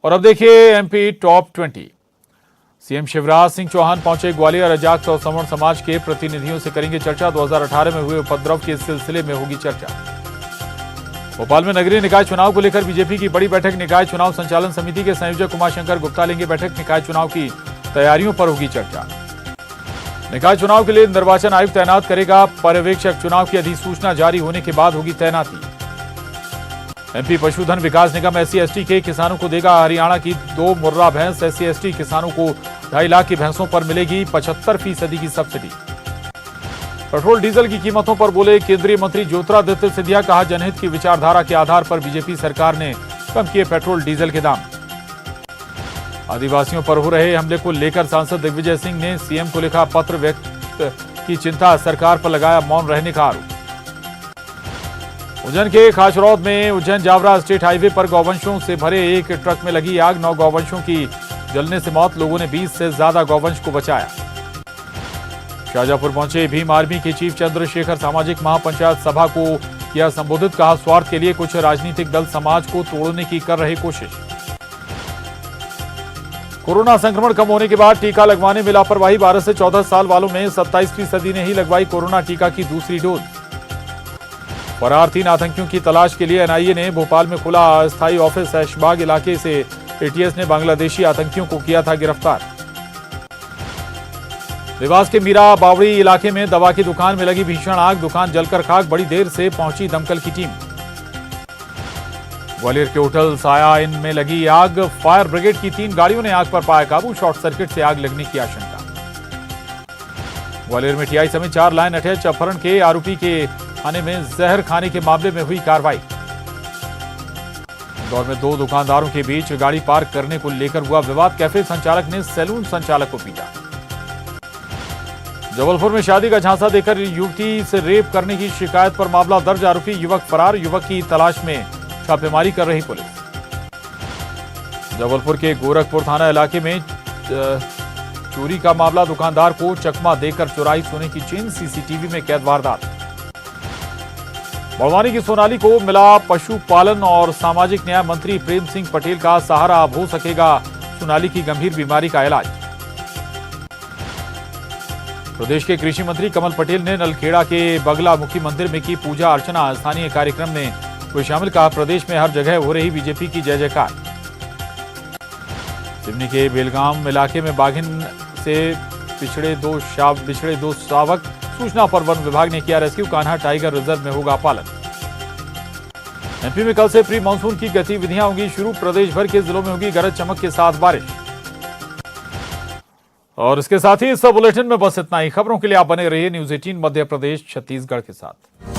और अब देखिए MP top 20। CM Shivraj Singh Chauhan पहुंचे ग्वालियर। अजाक और सवर्ण समाज के प्रतिनिधियों से करेंगे चर्चा। 2018 में हुए उपद्रव के सिलसिले में होगी चर्चा। भोपाल में नगरीय निकाय चुनाव को लेकर बीजेपी की बड़ी बैठक। निकाय चुनाव संचालन समिति के संयोजक उमाशंकर गुप्ता लेंगे बैठक। निकाय चुनाव की तैयारियों पर होगी चर्चा। निकाय चुनाव के लिए निर्वाचन आयोग तैनात करेगा पर्यवेक्षक। चुनाव की अधिसूचना जारी होने के बाद होगी तैनाती। एमपी पशुधन विकास निगम SC/ST के किसानों को देगा हरियाणा की 2 मुर्रा भैंस। SC/ST किसानों को 2.5 लाख की भैंसों पर मिलेगी 75% की सब्सिडी। पेट्रोल डीजल की कीमतों पर बोले केंद्रीय मंत्री ज्योतिरादित्य सिंधिया। कहा, जनहित की विचारधारा के आधार पर बीजेपी सरकार ने कम किए पेट्रोल डीजल के दाम। आदिवासियों पर हो रहे हमले को लेकर सांसद दिग्विजय सिंह ने सीएम को लिखा पत्र। व्यक्त की चिंता, सरकार पर लगाया मौन रहने का आरोप। उज्जैन के खाचरौद में उज्जैन जावरा स्टेट हाईवे पर गौवंशों से भरे एक ट्रक में लगी आग। 9 गौवंशों की जलने से मौत। लोगों ने 20 से ज्यादा गौवंश को बचाया। शाहजहांपुर पहुंचे भीम आर्मी के चीफ चंद्रशेखर। सामाजिक महापंचायत सभा को किया संबोधित। कहा, स्वार्थ के लिए कुछ राजनीतिक दल समाज को तोड़ने की कर रहे कोशिश। कोरोना संक्रमण कम होने के बाद टीका लगवाने में लापरवाही। 12 से 14 साल वालों में 27% ने ही लगवाई कोरोना टीका की दूसरी डोज। फरार 3 आतंकियों की तलाश के लिए एनआईए ने भोपाल में खुला अस्थायी ऑफिस। ऐशबाग इलाके से एटीएस ने बांग्लादेशी आतंकियों को किया था गिरफ्तार। देवास के मीरा बावड़ी इलाके में दवा की दुकान में लगी भीषण आग। दुकान जलकर खाक। बड़ी देर से पहुंची दमकल की टीम। ग्वालियर के होटल साया इन में लगी आग। फायर ब्रिगेड की 3 गाड़ियों ने आग पर पाया काबू। शॉर्ट सर्किट से आग लगने की आशंका। ग्वालियर में टीआई समेत 4 लाइन अटैच अपहरण के आरोपी के थाने में जहर खाने के मामले में हुई कार्रवाई। इंदौर में 2 दुकानदारों के बीच गाड़ी पार्क करने को लेकर हुआ विवाद। कैफे संचालक ने सैलून संचालक को पीटा। जबलपुर में शादी का झांसा देकर युवती से रेप करने की शिकायत पर मामला दर्ज। आरोपी युवक फरार। युवक की तलाश में छापेमारी कर रही पुलिस। जबलपुर के गोरखपुर थाना इलाके में चोरी का मामला। दुकानदार को चकमा देकर चुराई सोने की चेन। सीसीटीवी में कैद वारदात। बड़वानी की सोनाली को मिला पशुपालन और सामाजिक न्याय मंत्री प्रेम सिंह पटेल का सहारा। अब हो सकेगा सोनाली की गंभीर बीमारी का इलाज। प्रदेश के कृषि मंत्री कमल पटेल ने नलखेड़ा के बगलामुखी मंदिर में की पूजा अर्चना। स्थानीय कार्यक्रम में कोई शामिल। कहा, प्रदेश में हर जगह हो रही बीजेपी की जय जयकार। सिवनी के बेलगाम इलाके में बाघिन से बिछड़े दो शावक। सूचना पर वन विभाग ने किया रेस्क्यू। कान्हा टाइगर रिजर्व में होगा पालन। एमपी में कल से प्री मानसून की गतिविधियां होंगी शुरू। प्रदेश भर के जिलों में होगी गरज चमक के साथ बारिश। और इसके साथ ही इस बुलेटिन में बस इतना ही। खबरों के लिए आप बने रहिए न्यूज़ 18 मध्य प्रदेश छत्तीसगढ़ के साथ।